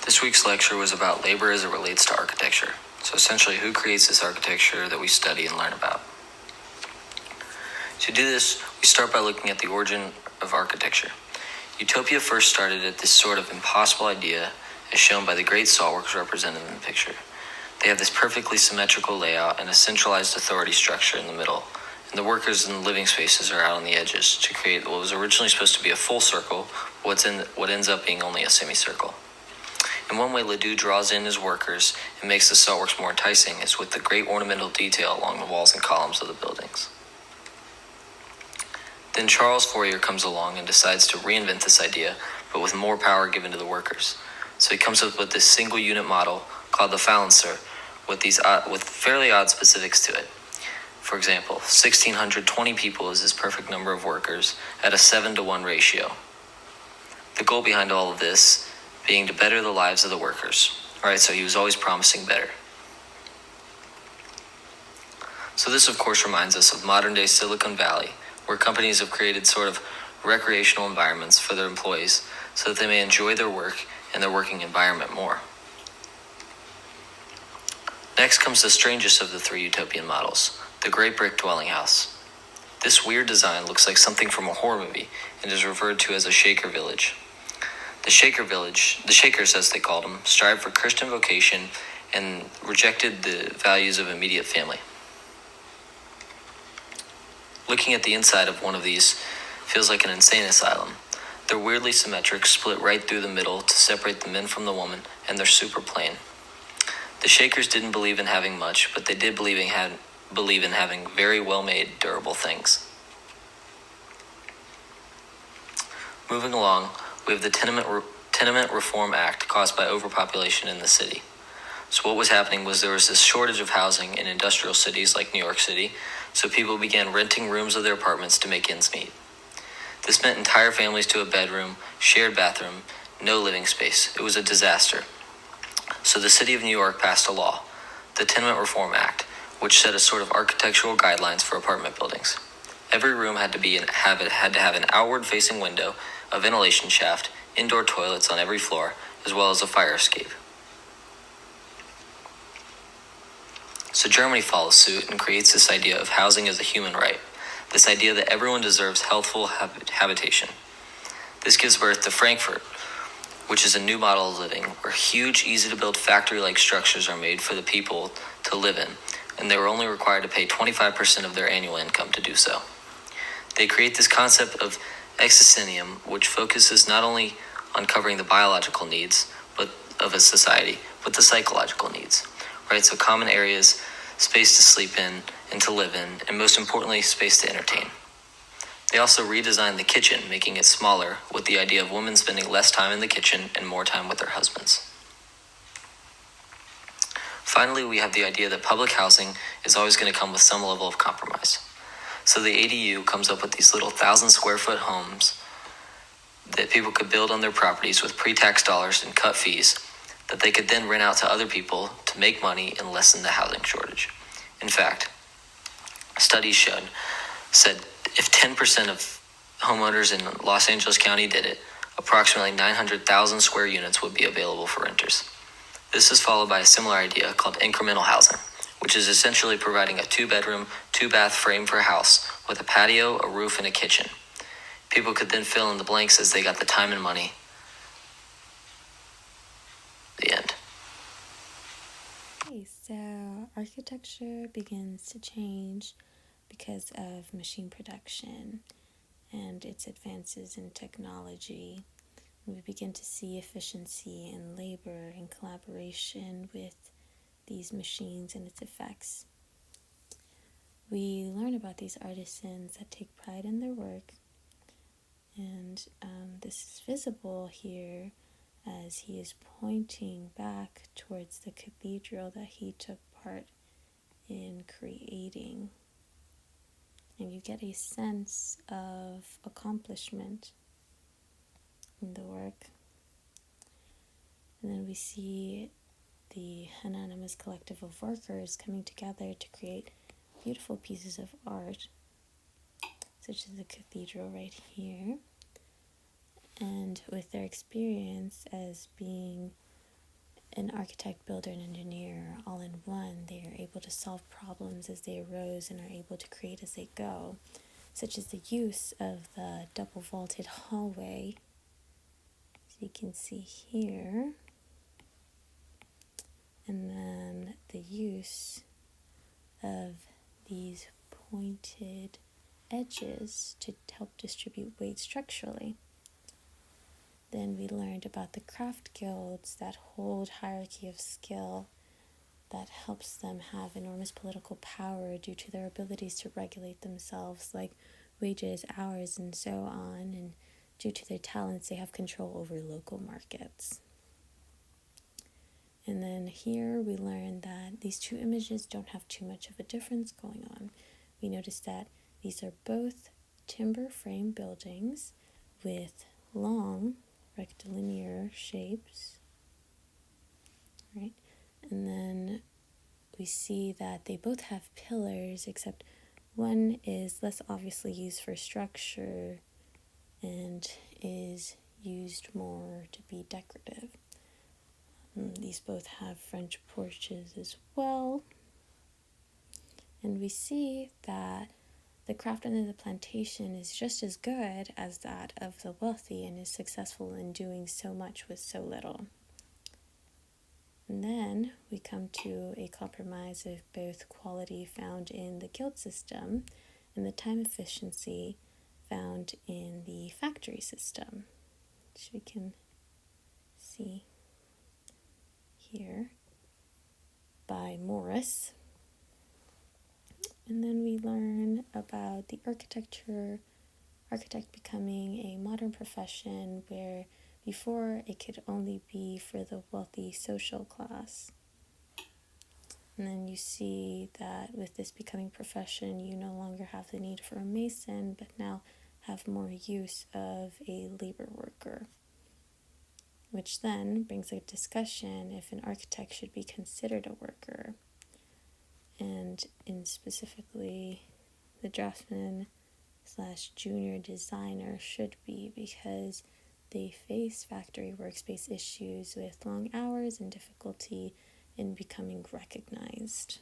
This week's lecture was about labor as it relates to architecture. So essentially, who creates this architecture that we study and learn about? To do this, we start by looking at the origin of architecture. Utopia first started at this sort of impossible idea as shown by the great saltworks represented in the picture. They have this perfectly symmetrical layout and a centralized authority structure in the middle, and the workers and the living spaces are out on the edges to create what was originally supposed to be a full circle, what ends up being only a semicircle. In one way, Ledoux draws in his workers and makes the saltworks more enticing is with the great ornamental detail along the walls and columns of the buildings. Then Charles Fourier comes along and decides to reinvent this idea, but with more power given to the workers. So he comes up with this single unit model called the Phalanxer with fairly odd specifics to it. For example, 1,620 people is this perfect number of workers at a 7-to-1 ratio. The goal behind all of this being to better the lives of the workers. Alright, so he was always promising better. So this of course reminds us of modern day Silicon Valley, where companies have created sort of recreational environments for their employees so that they may enjoy their work and their working environment more. Next comes the strangest of the three utopian models, the Great Brick Dwelling House. This weird design looks like something from a horror movie and is referred to as a Shaker Village. The Shakers as they called them, strived for Christian vocation and rejected the values of immediate family. Looking at the inside of one of these feels like an insane asylum. They're weirdly symmetric, split right through the middle to separate the men from the woman, and they're super plain. The Shakers didn't believe in having much, but they did believe in having very well-made, durable things. Moving along, we have the Tenement Reform Act caused by overpopulation in the city. So what was happening was there was this shortage of housing in industrial cities like New York City, so people began renting rooms of their apartments to make ends meet. This meant entire families to a bedroom, shared bathroom, no living space. It was a disaster. So the city of New York passed a law, the Tenement Reform Act, which set a sort of architectural guidelines for apartment buildings. Every room had to have an outward-facing window, a ventilation shaft, indoor toilets on every floor, as well as a fire escape. So Germany follows suit and creates this idea of housing as a human right, this idea that everyone deserves healthful habitation. This gives birth to Frankfurt, which is a new model of living where huge, easy-to-build factory-like structures are made for the people to live in, and they were only required to pay 25% of their annual income to do so. They create this concept of existentium, which focuses not only on covering the biological needs of a society, but the psychological needs. Right, so common areas, space to sleep in and to live in, and most importantly, space to entertain. They also redesigned the kitchen, making it smaller, with the idea of women spending less time in the kitchen and more time with their husbands. Finally, we have the idea that public housing is always going to come with some level of compromise. So the ADU comes up with these little 1,000-square-foot homes that people could build on their properties with pre-tax dollars and cut fees that they could then rent out to other people to make money and lessen the housing shortage. In fact, studies said if 10% of homeowners in Los Angeles County did it, approximately 900,000 square units would be available for renters. This is followed by a similar idea called incremental housing, which is essentially providing a 2-bedroom, 2-bath frame for a house with a patio, a roof, and a kitchen. People could then fill in the blanks as they got the time and money. The end. Okay, so architecture begins to change because of machine production and its advances in technology. We begin to see efficiency in labor and collaboration with these machines and its effects. We learn about these artisans that take pride in their work, and this is visible here as he is pointing back towards the cathedral that he took part in creating. And you get a sense of accomplishment in the work. And then we see the anonymous collective of workers coming together to create beautiful pieces of art, such as the cathedral right here. And with their experience as being an architect, builder, and engineer all in one. They are able to solve problems as they arose and are able to create as they go, such as the use of the double vaulted hallway, as you can see here, and then the use of these pointed edges to help distribute weight structurally. Then we learned about the craft guilds that hold hierarchy of skill that helps them have enormous political power due to their abilities to regulate themselves, like wages, hours, and so on, and due to their talents, they have control over local markets. And then here we learn that these two images don't have too much of a difference going on. We notice that these are both timber frame buildings with long rectilinear shapes, right? And then we see that they both have pillars, except one is less obviously used for structure and is used more to be decorative. These both have French porches as well. And we see that the craft under the plantation is just as good as that of the wealthy and is successful in doing so much with so little. And then we come to a compromise of both quality found in the guild system and the time efficiency found in the factory system, which we can see here by Morris. And then we learn about the architect becoming a modern profession where before it could only be for the wealthy social class. And then you see that with this becoming profession, you no longer have the need for a mason, but now have more use of a labor worker. Which then brings a discussion if an architect should be considered a worker. And in specifically, the draftsman / junior designer should be, because they face factory workspace issues with long hours and difficulty in becoming recognized.